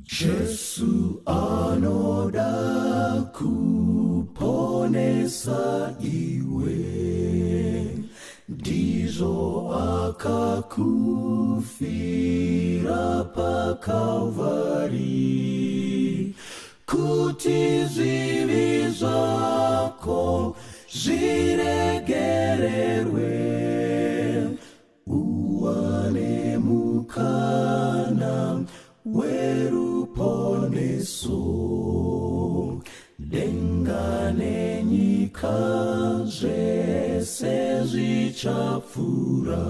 Jesu anoda kuponesa iwe, ndizo akakufira pa Kalvari, kuti zivi zako ziregererwe, uwane mukana weruponeso, dengane nyika zvese zvichapfuura,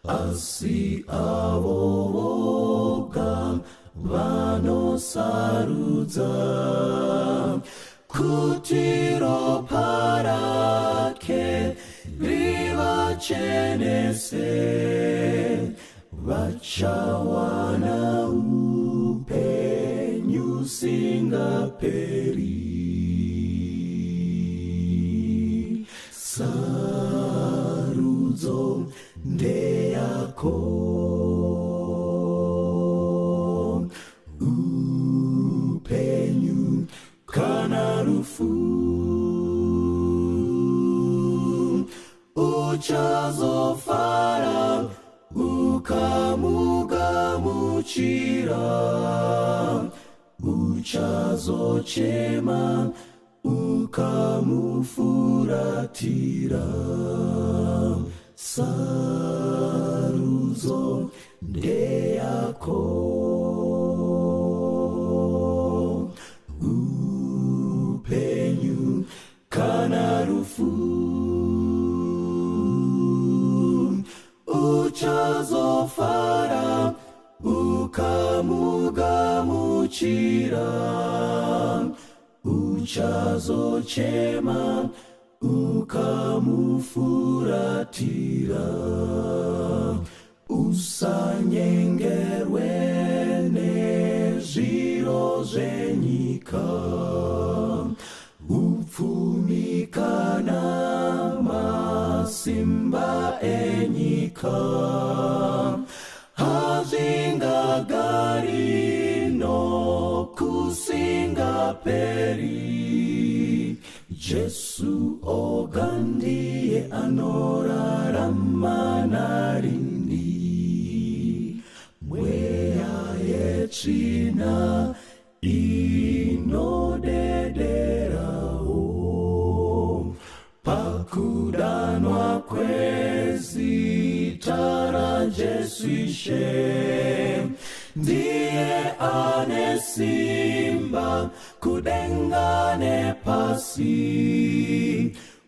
asi avo voga vanosarudza kuti ropa rake rivachenese, vachawana upenyu singaperi. Sarudzo ndeyako, upenyu kana rufu, uchazofara ukamugamuchira, uchazochema ukamufuratira. Sarudzo ndeyako, upenyu kana rufu, uchazofara ukamugamuchira, uchazochema ukamufuratira. Usanyengerwe nezviro zvenyika, upfumi kana masimba enyika hazvingagari nokusingaperi. Jesu oga ndiye anorarama narindi, mweya yetsvina inodederawo, pakudanwa kwezita raJesu Ishe, ndiye ane simba kudenga nepasi,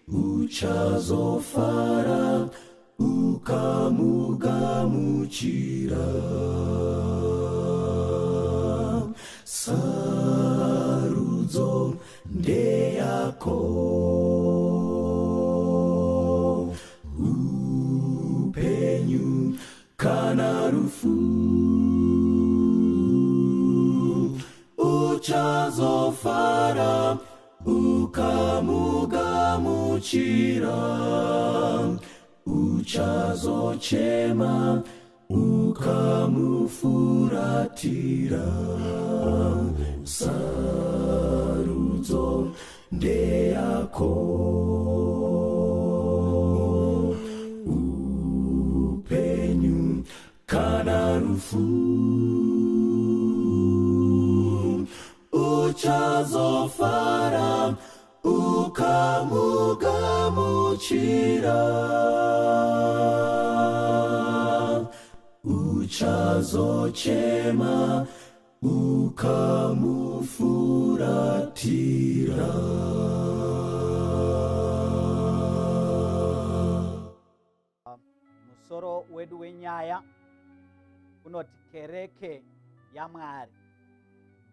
uchazofara ukamugamuchira. Sarudzo ndeyako, upenyu kana rufu, uchazofara ukamugamuchira, uchazochema ukamufuratira. Sarudzo ndeyako, upenyu kana rufu, uchazofara ukamugamuchira, uchazochema ukamufuratira. Musoro wedu wenyaya unoti kereke yaMwari.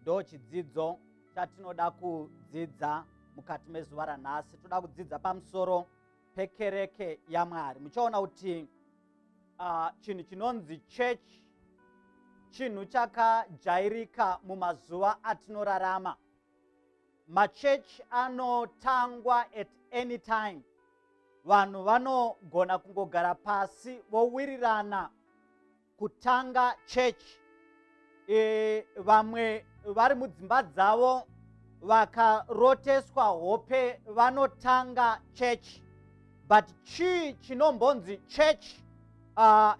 Ndo chidzidzo chatinoda kudzidza mukati mezuva ranhasi. Toda kudzidza pamusoro pekereke yaMwari. Muchaona kuti chinhu chinonzi church chinhu chakajairika mumazuva atinorarama. Machechi anotangwa at any time. Vanhu vanogona kungogara pasi vowirirana kutanga chechi. vamwe vari mudzimba dzavo vakaroteswa hope vanotanga chechi. But chii chinombonzi chechi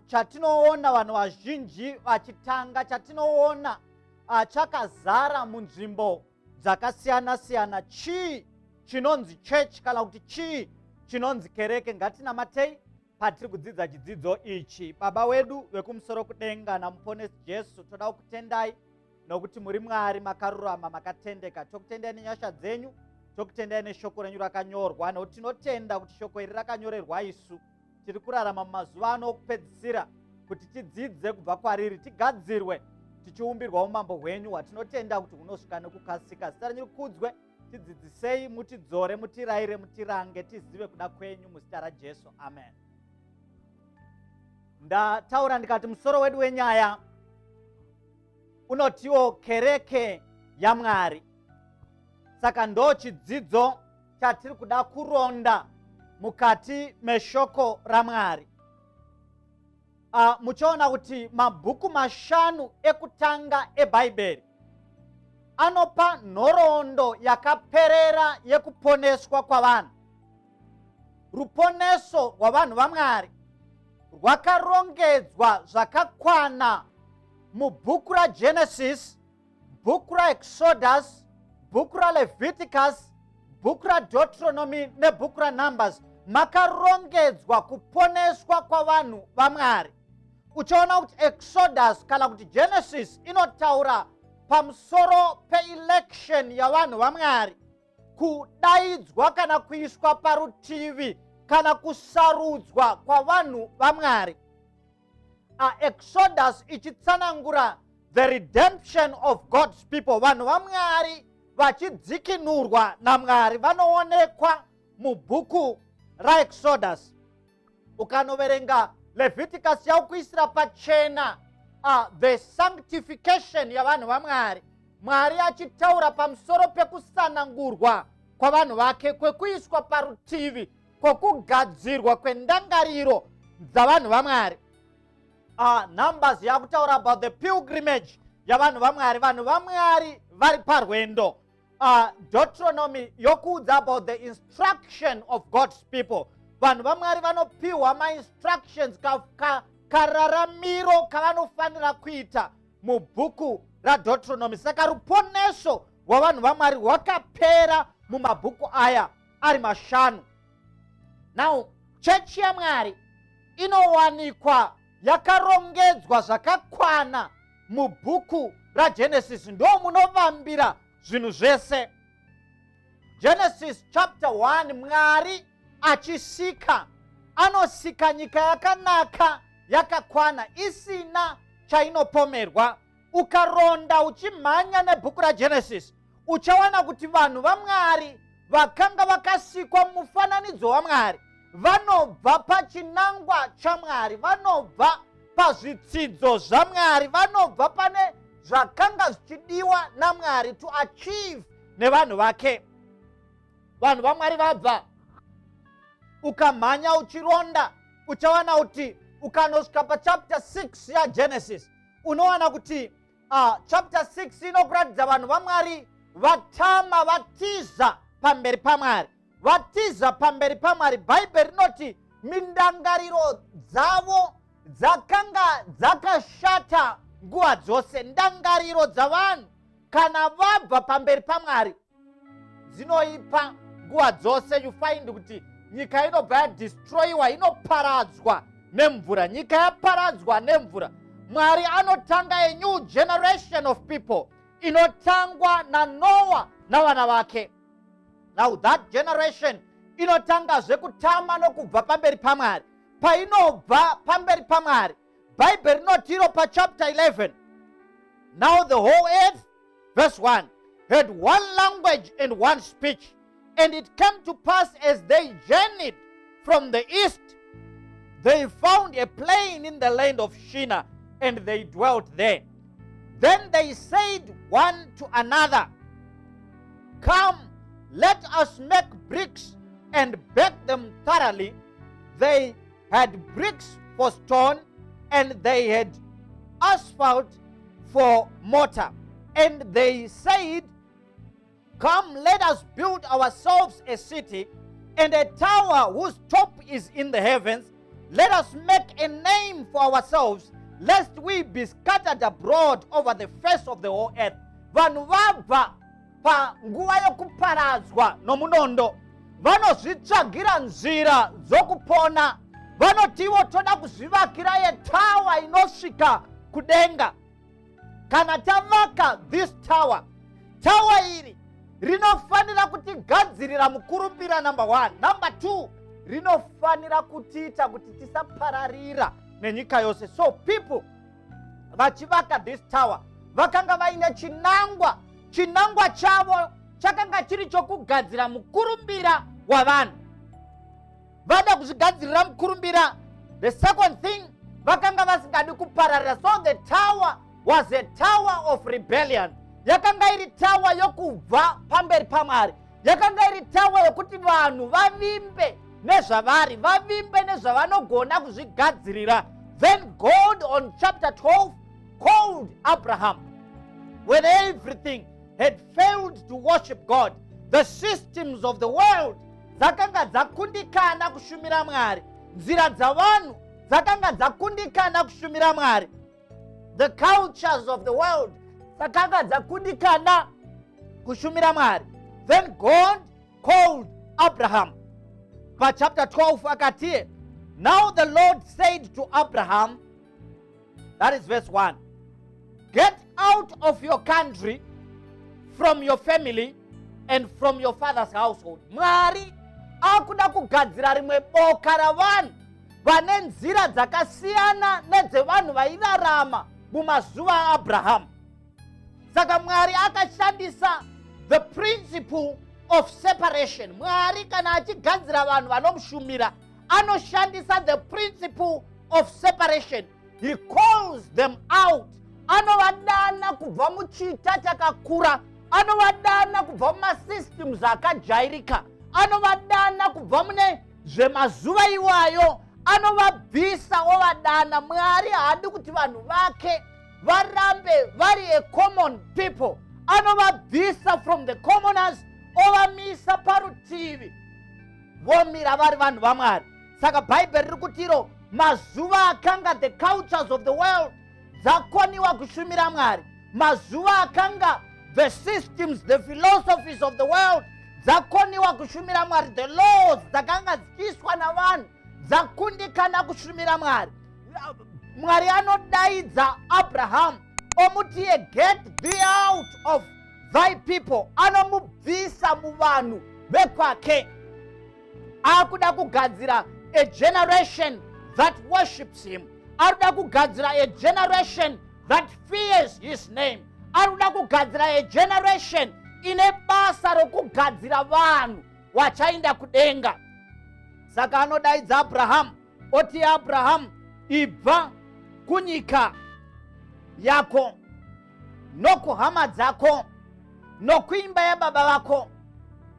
chatinoona vanhu vazhinji vachitanga, chatinoona chakazara munzvimbo dzakasiyana siyana? Chii chinonzi chechi kana kuti chii chinonzi kereke? Ngatinamatei patiri kudzidza chidzidzo ichi. Baba wedu vekumusoro kudenga namuponesi Jesu, toda kukutendai nokuti muri Mwari makarurama makatendeka. Tokutendai nenyasha dzenyu, tokutendai neshoko renyu rakanyorwa, nokuti tinotenda kuti shoko iri rakanyorerwa isu tiri kurarama mumazuva ano okupedzisira, kuti tidzidze kubva kwariri, tigadzirwe tichiumbirwa umambo hwenyu hwatinotenda kuti hunosvika nekukasika. Zita renyu rikudzwe, tidzidzisei, mutidzore, mutirayire, mutirange, tizive kuda kwenyu muzita raJesu, amen. Ndataura ndikati musoro wedu wenyaya unotiwo kereke yaMwari. Saka ndo chidzidzo chatiri kuda kuronda mukati meshoko raMwari. Muchaona kuti mabhuku mashanu ekutanga eBhaibheri anopa nhoroondo yakaperera yekuponeswa kwavanhu. Ruponeso rwavanhu vaMwari rwakarongedzwa zvakakwana mubhuku raGenesis, bhuku raExodus, bhuku raLeviticus, bhuku raDeuteronomy nebhuku raNumbers. Makarongedzwa kuponeswa kwavanhu vaMwari. Uchaona kuti Exodus kana kuti Genesis inotaura pamusoro peelection yavanhu vaMwari, kudaidzwa kana kuiswa parutivi kana kusarudzwa kwavanhu vaMwari. Exodus ichitsanangura the redemption of God's people. Vanhu vaMwari vachidzikinurwa naMwari vanoonekwa mubhuku raExodus. Ukanoverenga Leviticus yakuisira pachena the sanctification yavanhu vaMwari, Mwari achitaura pamusoro pekusanangurwa kwavanhu vake, kwekuiswa parutivi, kwokugadzirwa kwendangariro dzavanhu vaMwari. Numbers yakutaura about the pilgrimage yavanhu vaMwari, vanhu vaMwari vari parwendo. Deuteronomy yokuudza about the instruction of God's people. Vanhu vaMwari vanopiwa ma-instructions, kararamiro kavanofanira kuita mubhuku raDeuteronomy. Saka ruponeso rwavanhu vaMwari rwakapera mumabhuku aya ari mashanu. Now, chechi yaMwari inowanikwa yakarongedzwa zvakakwana mubhuku raGenesis. Ndo munovambira zvinhu zvese. Genesis chapter 1, Mwari achisika, anosika nyika yakanaka yakakwana isina chainopomerwa. Ukaronda uchimhanya nebhuku raGenesis, uchawana kuti vanhu vaMwari vakanga vakasikwa mufananidzo waMwari vanobva pachinangwa chaMwari, vanobva pazvitsidzo zvaMwari, vanobva pane zvakanga zvichidiwa naMwari to achieve nevanhu vake. Vanhu vaMwari vabva. Ukamhanya uchironda uchawana kuti ukanosvika pachapter 6 yaGenesis unowana kuti chapter 6 inokuratidza vanhu vaMwari vatama, vatiza pamberi paMwari, vatiza pamberi paMwari. Bhaibheri rinoti mindangariro dzavo dzakanga dzakashata nguva dzose. Ndangariro dzavanhu kana vabva pamberi paMwari dzinoipa nguva dzose. You find kuti nyika inobva yadestroyiwa, inoparadzwa nemvura. Nyika yaparadzwa nemvura. Mwari anotanga a new generation of people inotangwa naNoah navana vake. Now that generation inotanga zvekutama nokubva pamberi paMwari. Painobva pamberi paMwari, Bhaibheri rinotiro pachapter 11, now the whole earth, verse 1, had one language and one speech. And it came to pass as they journeyed from the east, they found a plain in the land of Shinar, and they dwelt there. Then they said one to another, "Come, let us make bricks and bake them thoroughly." They had bricks for stone, and they had asphalt for mortar. And they said, come, let us build ourselves a city and a tower whose top is in the heavens. Let us make a name for ourselves, lest we be scattered abroad over the face of the whole earth. Vanhu vabva panguva yokuparadzwa nomunondo vanozvitsvagira nzira dzokupona. Vanotiwo toda kuzvivakira yetawa inosvika kudenga. Kana tavaka this tower iri rinofanira kutigadzirira mukurumbira number 1. Number 2, rinofanira kutiita kuti tisapararira nenyika yose. So people vachivaka this tower vakanga vaine chinangwa chavo chakanga chiri chokugadzira mukurumbira wavanhu. Vada kuzvigadzirira mukurumbira. The second thing, vakanga vasingadi kupararira. So the tower was a tower of rebellion. Yakanga iri tower yokubva pamberi paMwari. Yakanga iri tower yokuti vanhu vavimbe nezvavari, vavimbe nezvavanogona kuzvigadzirira. Then God on chapter 12 called Abraham. When everything had failed to worship God, the systems of the world dzakanga dzakundikana kushumira Mwari. Nzira dzavanhu dzakanga dzakundikana kushumira Mwari. The cultures of the world dzakanga dzakundikana kushumira Mwari. Then God called Abraham. But chapter 12 akati, now the Lord said to Abraham, that is verse 1, get out of your country, from your family, and from your father's household. Mwari akuda kugadzira rimwe boka ravanhu vane nzira dzakasiyana nedzevanhu vairarama mumazuva aAbraham. Saka Mwari akashandisa the principle of separation. Mwari kana achigadzira vanhu vanomushumira anoshandisa the principle of separation. He calls them out. Anovadana kubva muchita chakakura, anovadana kubva mumasystems akajairika, anovadana kubva mune zvemazuva iwayo, anovabvisa ovadana. Mwari haadi kuti vanhu vake varambe vari a common people. Anovabvisa from the commoners ovamisa parutivi vomira vari vanhu vaMwari. Saka bhaibheri riri kutiro mazuva akanga the cultures of the world dzakoniwa kushumira Mwari. Mazuva akanga the systems, the philosophies of the world dzakoniwa kushumira Mwari. The laws dzakanga dzichiiswa navanhu dzakundikana kushumira Mwari. Mwari anodaidza Abraham omutiye, get thee out of thy people. Anomubvisa muvanhu vekwake. Akuda kugadzira a generation that worships him. Akuda kugadzira a generation that fears his name. Akuda kugadzira a generation ine basa rokugadzira vanhu vachaenda kudenga. Saka anodaidza Abraham oti, Abraham, ibva kunyika yako nokuhama dzako nokuimba yababa vako,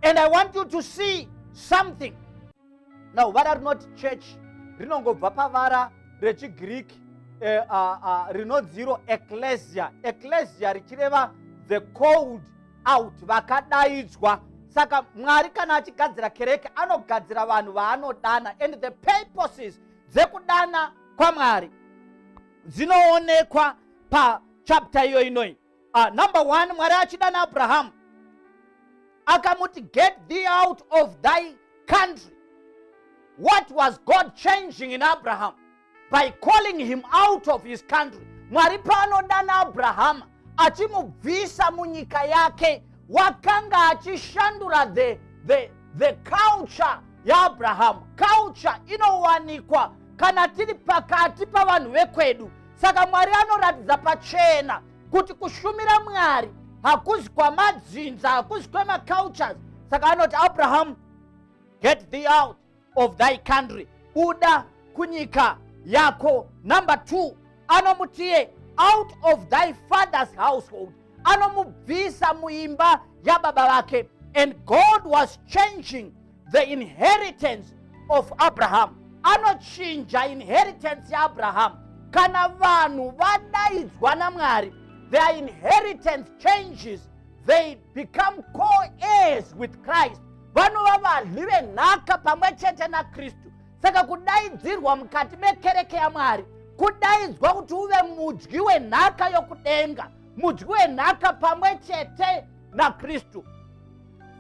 and I want you to see something. Now, vara rinoti church rinongobva pavara rechiGreek rinodziro ecclesia. Ecclesia richireva the called out, vakadaidzwa. Saka Mwari kana achigadzira kereke anogadzira vanhu vaanodana, and the purposes dzekudana kwaMwari dzinoonekwa pachapter iyo inoi. Number 1, Mwari achidana Abraham akamuti, get thee out of thy country. What was God changing in Abraham by calling him out of his country? Mwari paanodana Abraham achimubvisa munyika yake, wakanga achishandura the culture ya Abraham. Culture inowanikwa kana tiri pakati pavanhu vekwedu. Saka Mwari anoratidza pachena kuti kushumira Mwari hakuzi kwamadzinza, hakuzi kwemacultures. Saka anoti, Abraham, get thee out of thy country. Uda kunyika yako. Number 2, anomutiye, out of thy father's household. Anomubvisa muimba ya baba vake. And God was changing the inheritance of Abraham. Anochinja inheritance ya Abraham. Kana vanhu vadaidzwa naMwari, their inheritance changes, they become co-heirs with Christ. Vanova vadyi venhaka pamwe chete naKristu. Saka kudaidzirwa mukati mekereke yaMwari kudaidzwa kuti uve mudyi wenhaka yokudenga, mudyi wenhaka pamwe chete naKristu.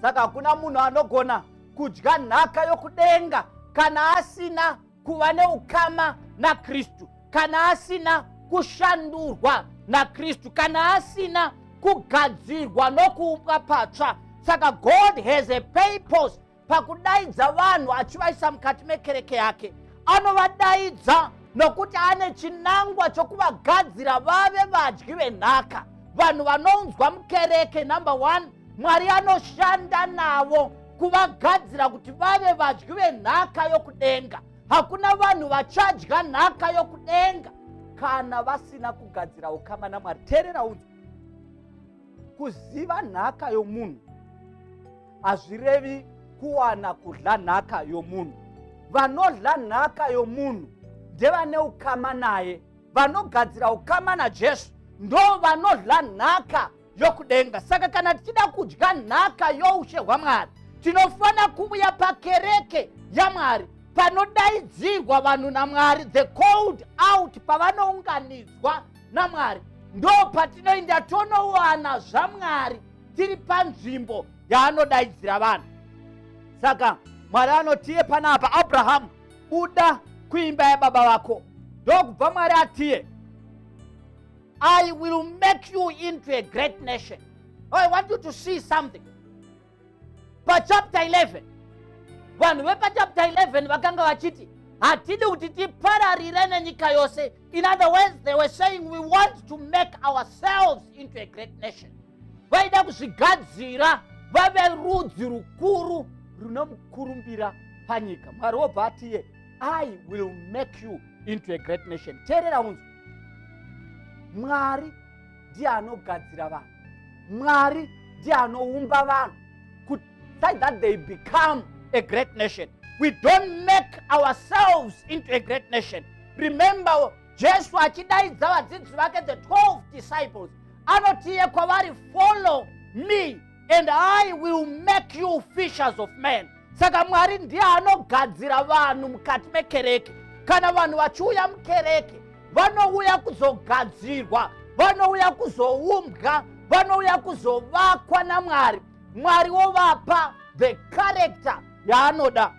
Saka hakuna munhu anogona kudya nhaka yokudenga kana asina kuva neukama naKristu, kana asina kushandurwa naKristu, kana asina kugadzirwa nokuumbwa patsva. Saka God has a purpose pakudaidza vanhu achivaisa mukati mekereke yake. Anovadaidza nokuti ane chinangwa chokuvagadzira vave vadyi venhaka, vanhu vanonzwa mukereke. Number one, Mwari anoshanda navo kuvagadzira kuti vave vadyi venhaka yokudenga. Hakuna vanhu vachadya nhaka yokudenga kana vasina kugadzira ukama naMwari. Teerera unzwa, kuziva nhaka yomunhu hazvirevi kuwana kudla nhaka yomunhu. Vanodla nhaka yomunhu ndevane ukama naye, vanogadzira ukama naJesu ndo vanodla nhaka yokudenga. Saka kana tichida kudya nhaka youshe hwaMwari, tinofana kuuya pakereke yaMwari panodaidzirwa vanhu naMwari, the called out, pavanounganidzwa naMwari. Ndo patinoenda tonowana zvaMwari tiri panzvimbo yaanodaidzira vanhu. Saka Mwari anotiye panapa, Abrahamu, buda kuimba yababa vako. Ndokubva Mwari atiye, I will make you into a great nation. Oh, I want you to see something. Chapter 11, vanhu vepachapter 11 vakanga vachiti hatidi kuti tipararire nenyika yose. In other words, they were saying we want to make ourselves into a great nation. Vaida kuzvigadzira vave rudzi rukuru runomukurumbira panyika. Mwari wobva atiye, I will make you into a great nation. Teerera unzwa, Mwari ndiye anogadzira vanhu, Mwari ndiye anoumba vanhu so that they become a great nation. We don't make ourselves into a great nation. Remember, Jesu achidaidza vadzidzi vake, the 12 disciples, anotiye kwavari, follow me and I will make you fishers of men. Saka Mwari ndiye anogadzira vanhu mukati mekereke. Kana vanhu vachiuya mukereke, vanouya kuzogadzirwa, vanouya kuzoumbwa, vanouya kuzovakwa naMwari. Mwari wovapa the character yaanoda.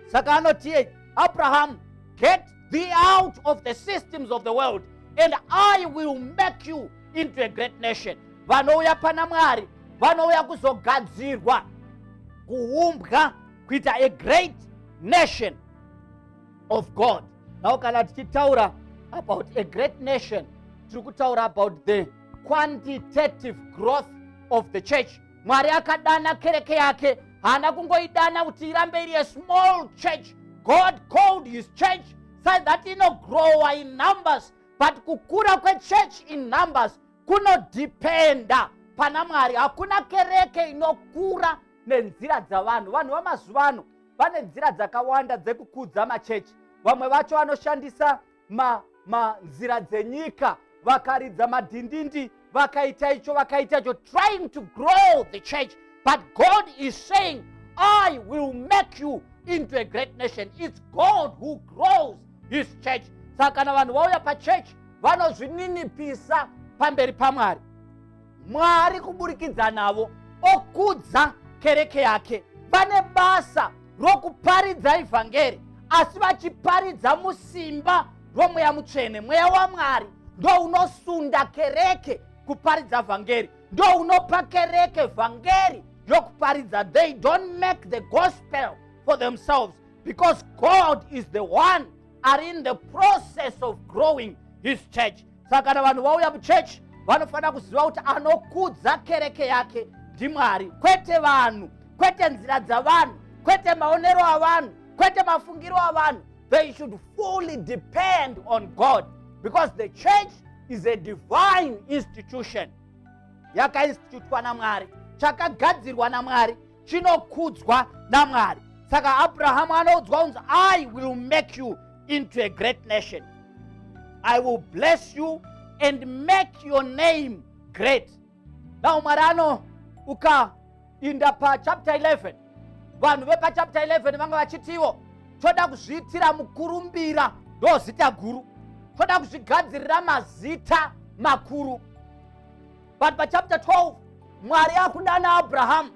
Saka anotiye, Abraham, get thee out of the systems of the world and I will make you into a great nation. Vanouya pana Mwari, vanouya kuzogadzirwa, kuumbwa, kuita a great nation of God. Now kana tichitaura about a great nation, tiri kutaura about the quantitative growth of the church. Mwari akadana kereke yake, haana kungoidana kuti irambe iri a small church. God called his church so that inogrowa in numbers, but kukura kwechurch in numbers kunodependa pana Mwari. Hakuna kereke inokura nenzira dzavanhu. Vanhu vamazuva ano vane nzira dzakawanda dzekukudza machechi. Vamwe vacho vanoshandisa nzira dzenyika, vakaridza madhindindi, vakaita icho vakaita icho, trying to grow the church. But God is saying, I will make you into a great nation. It's God who grows his church. Saka kana vanhu vauya pachurch vanozvininipisa pamberi paMwari, Mwari kuburikidza navo okudza kereke yake. Vane basa rokuparidza evhangeri, asi vachiparidza musimba romweya mutsvene. Mweya waMwari ndo unosunda kereke kuparidza vhangeri, ndo unopa kereke vhangeri yokuparidza. They don't make the gospel for themselves because God is the one are in the process of growing his church. Saka kana vanhu vauya muchurch vanofanira kuziva kuti anokudza kereke yake ndiMwari, kwete vanhu, kwete nzira dzavanhu, kwete maonero avanhu, kwete mafungiro avanhu. They should fully depend on God because the church is a divine institution. Yakainstitutwa naMwari, chakagadzirwa naMwari, chinokudzwa naMwari. Saka Abraham anoudzwa unzi, I will make you into a great nation. I will bless you and make your name great. Now Marano ukainda pa chapter 11, vanhu vepa chapter 11 vanga vachitiwo toda kuzviitira mukurumbira ndo zita guru, toda kuzvigadzirira mazita makuru. But pa chapter 12 Mwari akudana Abraham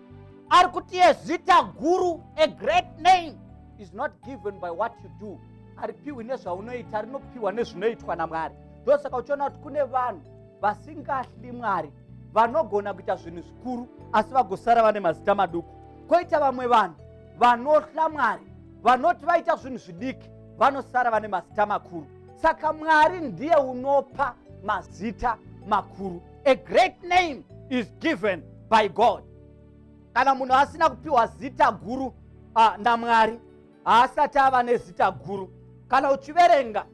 ari kuti zita guru, a great name, is not given by what you do. Haripiwi nezvaunoita, rinopiwa nezvinoitwa naMwari. Ndosaka uchiona kuti kune vanhu vasingahli Mwari, vanogona kuita zvinhu zvikuru asi vagosara vane mazita maduku. Koita vamwe vanhu vanohla Mwari, vanoti vaita zvinhu zvidiki vanosara vane mazita makuru. Saka Mwari ndiye unopa mazita makuru. A great name is given by God. Kana munhu asina kupiwa zita guru naMwari, haasati ava nezita guru. Kana uchiverenga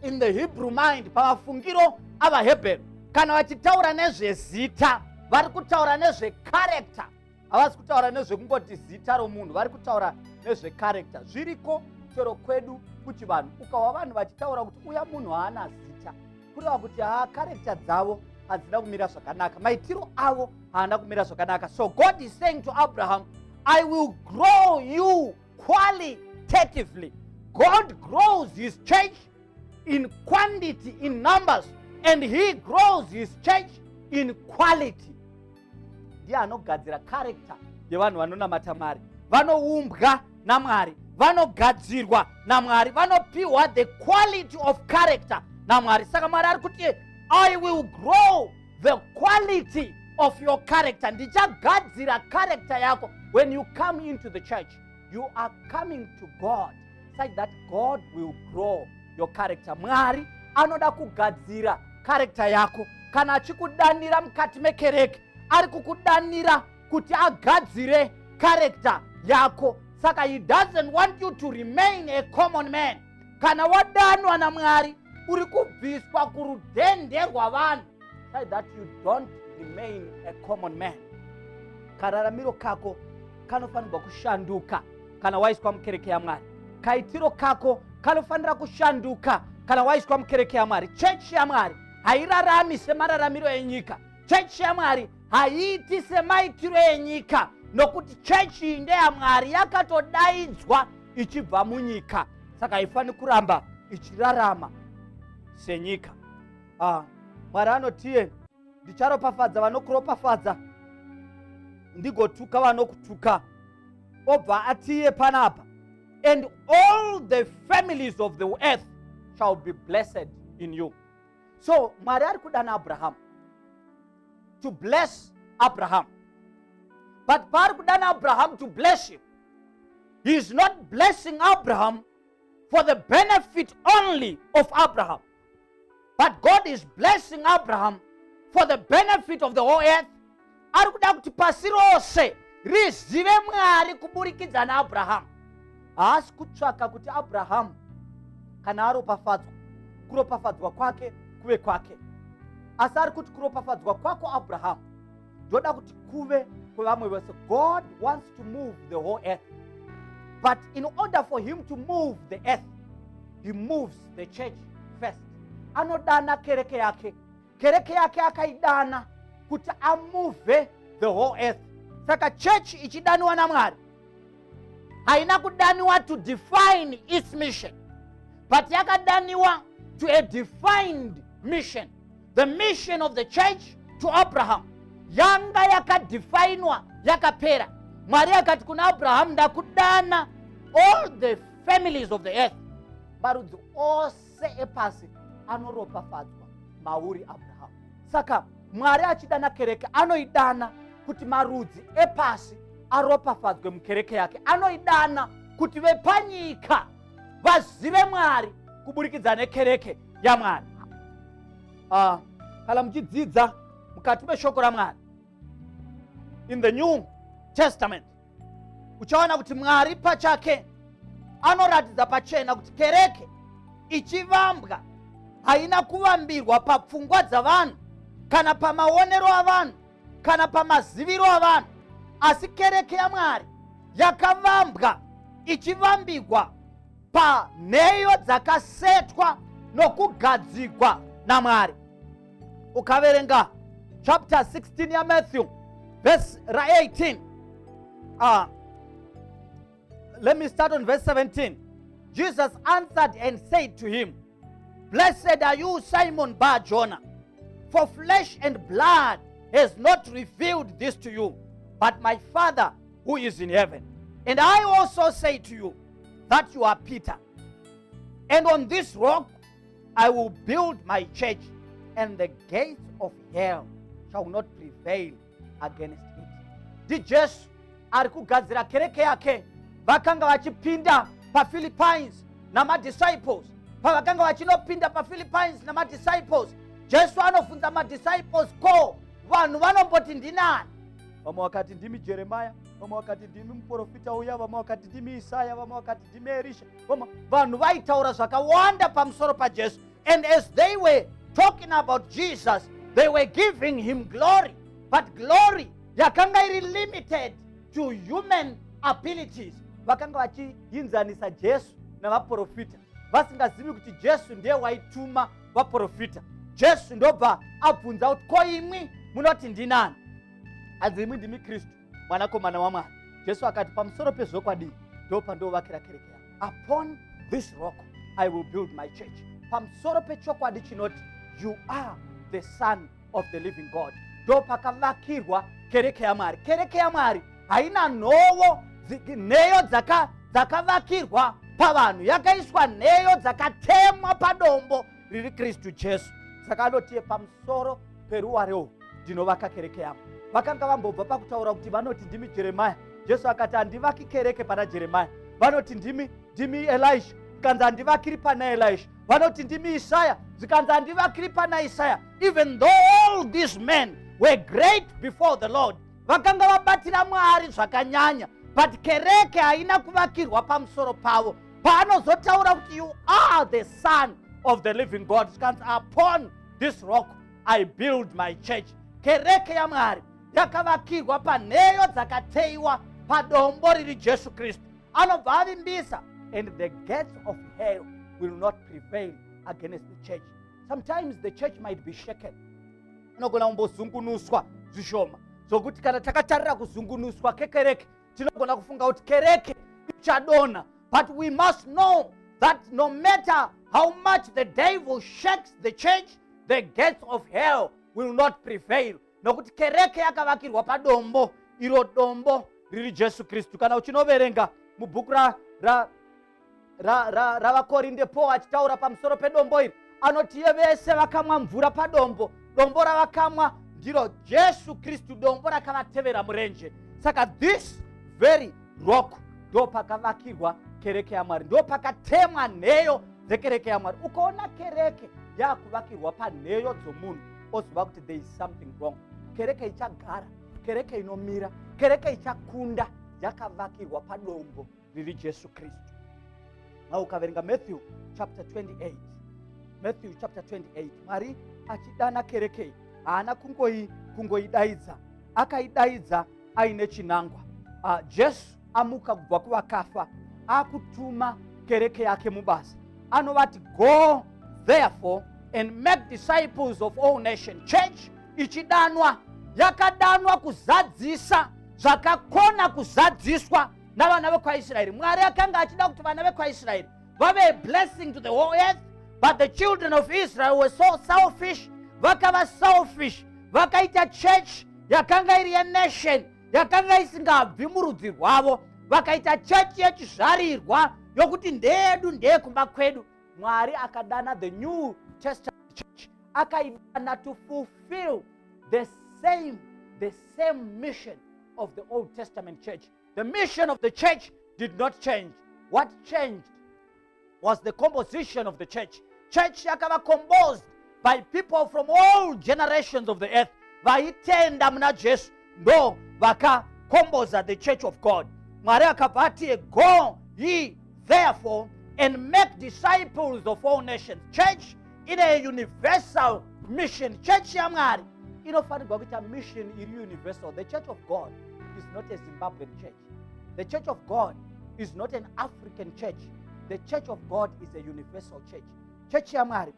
in the Hebrew mind, pamafungiro avaHebheru, kana vachitaura nezvezita vari kutaura nezvecharacter. Havasi kutaura nezvekungoti zita romunhu, vari kutaura nezvecharacter. Zviriko chero kwedu kuchivanhu, ukawa vanhu vachitaura kuti uya munhu haana zita, kureva kuti character dzavo hadzina kumira zvakanaka, maitiro avo haana kumira zvakanaka. So God is saying to Abraham, I will grow you qualitatively. God grows his church in quantity, in numbers, and he grows his church in quality. Ndiye anogadzira character yevanhu vanonamata Mwari, vanoumbwa naMwari, vanogadzirwa naMwari, vanopiwa the quality of character naMwari. Saka Mwari ari kuti I will grow the quality of your character. Ndichagadzira character yako. When you come into the church, you are coming to God, such that God will grow your character. Mwari anoda kugadzira character yako. Kana achikudanira mukati mekereke, ari kukudanira kuti agadzire character yako. Saka he doesn't want you to remain a common man. Kana wadanwa na Mwari, uri kubviswa kurudhende rwavanhu, so that you don't remain a common man. Kararamiro kako kanofanirwa kushanduka kana waiswa mukereke yaMwari. Kaitiro kako kanofanira kushanduka kana waiswa mukereke yaMwari. Church yaMwari hairarami semararamiro enyika. Church yaMwari haiiti semaitiro enyika, nokuti church iyi ndeyaMwari, yakatodaidzwa ichibva munyika. Saka haifani kuramba ichirarama senyika. Mwari anotiye, ndicharopafadza vanokuropafadza, ndigotuka vanokutuka. Obva atiye panapa, and all the families of the earth shall be blessed in you. So Mwari ari kudana Abraham to bless Abraham, but paari kudana Abraham to bless him, he is not blessing Abraham for the benefit only of Abraham, but God is blessing Abraham for the benefit of the whole earth. Ari kuda kuti pasi rose rizive Mwari kuburikidza naAbraham. Haasi kutsvaka kuti Abraham kana aropafadzwa, kuropafadzwa kwake kuve kwake, asi ari kuti kuropafadzwa kwako Abraham ndoda kuti kuve kwevamwe vose. God wants to move the whole earth, but in order for him to move the earth, he moves the church first. Anodana kereke yake, kereke yake akaidana kuti amove the whole earth. Saka church ichidaniwa na Mwari haina kudaniwa to define its mission, but yakadaniwa to a defined mission. The mission of the church to Abraham yanga yakadefiniwa, yakapera. Mwari akati kuna Abraham, ndakudana all the families of the earth, marudzi ose epasi anoropafadzwa mauri Abraham. Saka Mwari achidana kereke anoidana kuti marudzi epasi aropafadzwe mukereke yake. Anoidana kuti vepanyika vazive Mwari kuburikidza nekereke yaMwari. Kana muchidzidza mukati meshoko raMwari in the New Testament, uchaona kuti Mwari pachake anoratidza pachena kuti kereke ichivambwa haina kuvambirwa papfungwa dzavanhu kana pamaonero avanhu kana pamaziviro avanhu, asi kereke yaMwari yakavambwa ichivambirwa panheyo dzakasetwa nokugadzirwa naMwari. ukaverenga chapter 16 ya Matthew verse 18. Let me start on verse 17. Jesus answered and said to him, "Blessed are you, Simon Bar-Jonah, for flesh and blood has not revealed this to you, but my Father who is in heaven. And I also say to you that you are Peter, and on this rock I will build my church, and the gates of hell shall not prevail against it." DJs ari kugadzira kereke yake vakanga vachipinda paPhilippines namadisciples. Pavakanga vachinopinda paPhilippines namadisciples, Jesu anofunza madisciples, ko vanhu vanomboti ndinani? Vamwe vakati ndimi Jeremiah, vamwe vakati ndimi muprofita uya, vamwe vakati ndimi Isaya, vamwe vakati ndimi Elisha. Vanhu vaitaura zvakawanda pamusoro paJesu. And as they were talking about Jesus, they were giving him glory. But glory yakanga iri limited to human abilities. Vakanga vachiinzanisa Jesu navaprofita, vasingazivi kuti Jesu ndiye waituma vaprofita. Jesu ndobva abvunza kuti ko imwi munoti ndinani? Adzi imwi ndimi Kristu, mwanakomana waMwari. Jesu akati pamusoro pezvokwadi ndopandovakira kereke yangu. Upon this rock I will build my church. Pamusoro pechokwadi chinoti you are the son of the living God, ndopakavakirwa kereke yaMwari. Kereke yaMwari haina nhovo nheyo dzakavakirwa pavanhu, yakaiswa nheyo dzakatemwa padombo riri Kristu Jesu. Saka anotiye pamusoro peruware ndinovaka kereke yangu. Vakanga vambobva pakutaura kuti vanoti ndimi Jeremiah. Jesu akati handivaki kereke pana Jeremiah. Vanoti ndimi Elisha, zikanzi handivakiri pana Elisha. Vanoti ndimi Isaya, zikanzi handivakiri pana Isaya. Even though all these men were great before the Lord, vakanga vabatira Mwari zvakanyanya, but kereke haina kuvakirwa pamusoro pavo. Paanozotaura kuti you are the son of the living God, zikanzi upon this rock I build my church. Kereke yaMwari yakavakirwa panheyo dzakateiwa padombo riri Jesu Kristu. Anobva avimbisa, and the gates of hell will not prevail against the church. Sometimes the church might be shaken. Inogona kumbozungunuswa zvishoma, zvokuti kana takatarira kuzungunuswa kekereke tinogona kufunga kuti kereke ichadona. But we must know that no matter how much the devil shakes the church, the gates of hell will not prevail. Nokuti kereke yakavakirwa padombo, iro dombo riri Jesu Kristu. Kana uchinoverenga mubhuku ravakorinde Paul achitaura pamusoro pedombo iri, anoti iye vese vakamwa mvura padombo. Dombo ravakamwa ndiro Jesu Kristu, dombo rakavatevera murenje. Saka this very rock ndo pakavakirwa kereke yaMwari, ndo pakatemwa nheyo dzekereke yaMwari. Ukaona kereke yakuvakirwa panheyo dzomunhu, oziva kuti there is something wrong. Kereke ichagara, kereke inomira, kereke ichakunda, yakavakirwa padombo riri Jesu Kristu. Now ukaverenga Matthew chapter 28. Matthew chapter 28, Mwari achidana kereke haana kungoidaidza, akaidaidza aine chinangwa. Jesu amuka kubva kuvakafa, akutuma kereke yake mubasa. Anovati, go therefore and make disciples of all nations. Church ichidanwa, yakadanwa kuzadzisa zvakakona kuzadziswa navana vekwaIsraeri. Mwari akanga achida kuti vana vekwaIsraeri vave a blessing to the whole earth, but the children of Israel were so selfish. Vakava selfish, vakaita church yakanga iri yenation, yakanga isingabvi murudzi rwavo, vakaita church yechizvarirwa yokuti ndeyedu ndeyekumba kwedu. Mwari akadana the New Testament church, akaidana to fulfill the same mission of the Old Testament church. The mission of the church did not change. What changed was the composition of the church. Church yakava composed by people from all generations of the earth. Vaitenda muna Jesu ndo vakakomboza the church of God. Mwari akabati, go ye therefore and make disciples of all nations. Church in a universal mission. Church ya Mwari inofanirwa kuita mission iri universal. The church of God is not a Zimbabwean church. The church of God is not an African church. The church of God is a universal church. Church ya Mwari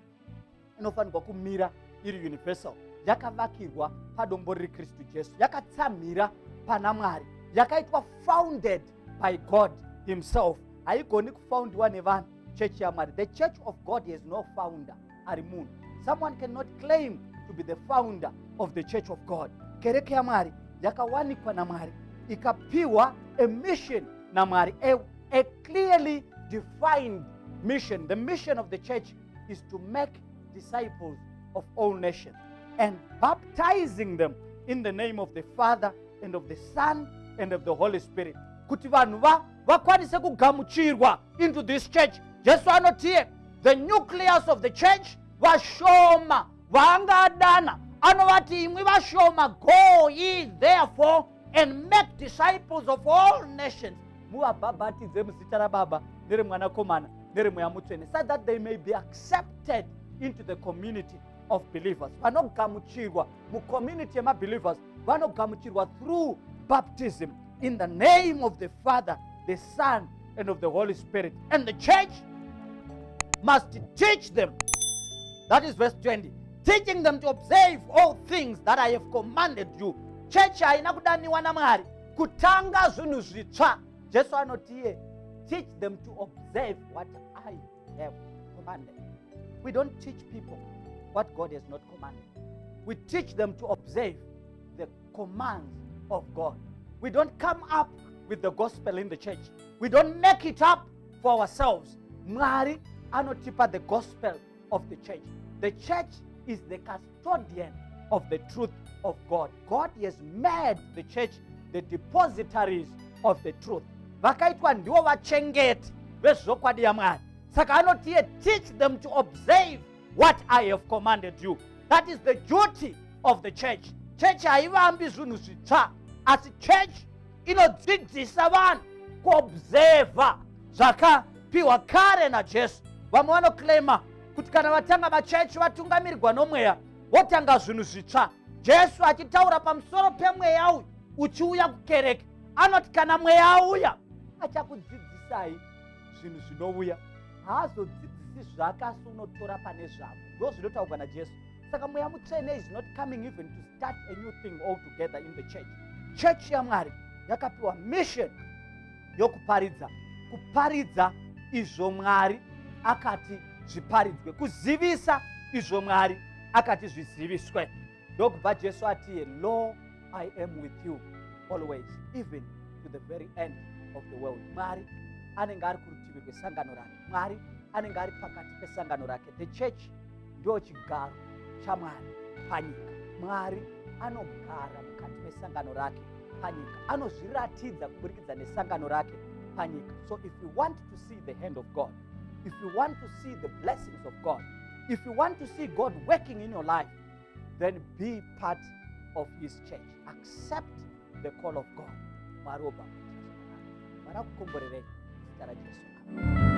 inofanirwa kumira iri universal, yakavakirwa padombo riri Kristu Jesu, yakatsamhira pana Mwari, yakaitwa founded by God himself. Haigoni kufoundwa nevanhu chechi yaMwari. The church of God has no founder ari munhu. Someone cannot claim to be the founder of the church of God. Kereke yaMwari yakawanikwa naMwari, ikapiwa a mission naMwari, a clearly defined mission. The mission of the church is to make disciples of all nations and baptizing them in the name of the Father and of the Son and of the Holy Spirit. Kuti vanhu vakwanise kugamuchirwa into this church. Jesu anotiye the nucleus of the church vashoma vangadana, anovati imwi vashoma, go ye therefore and make disciples of all nations, muvabhabhatidze muzita raBaba neremwanakomana neremweya mutsvene, so that they may be accepted into the community of believers. Vanogamuchirwa mucommunity yemabelievers, vanogamuchirwa through baptism in the name of the Father, the Son and of the Holy Spirit. And the church must teach them, that is verse 20, teaching them to observe all things that I have commanded you. Church haina kudaniwa naMwari kutanga zvinhu zvitsva. Jesu anotiye teach them to observe what I have commanded. We don't teach people what God has not commanded. We teach them to observe the commands of God. We don't come up with the gospel in the church. We don't make it up for ourselves. Mwari anotipa the gospel of the church. The church is the custodian of the truth of God. God has made the church the depositaries of the truth. Vakaitwa ndiwo vachengeti vezvokwadi yaMwari. Saka anotiye teach them to observe what I have commanded you. That is the duty of the church. Church haivambi zvinhu zvitsva, asi church inodzidzisa vanhu kuobserva zvakapiwa kare naJesu. Vamwe vanoclaima kuti kana vatanga machechi vatungamirirwa nomweya votanga zvinhu zvitsva. Jesu achitaura pamusoro pemweya uyu uchiuya kukereke, anoti kana mweya auya achakudzidzisai zvinhu zvinouya. Haazodzidzisi zvake asi unotora pane zvavo. Ndo zvinotaurwa naJesu. Saka mweya mutsvene is not coming even to start a new thing altogether in the church. Church yaMwari yakapiwa mission yokuparidza, kuparidza izvo Mwari akati zviparidzwe, kuzivisa izvo Mwari akati zviziviswe. Ndokubva Jesu atiye, lo, I am with you always, even to the very end of the world. Mwari anenge ari kurutivi rwesangano rake. Mwari anenge ari pakati pesangano rake. The church ndio chigaro chaMwari panyika. Mwari anogara mukati mesangano rake panyika, anozviratidza kuburikidza nesangano rake panyika. So if you want to see the hand of God, if you want to see the blessings of God, if you want to see God working in your life, then be part of his church. Accept the call of God. Maroba. Marakukomborere. Jesu.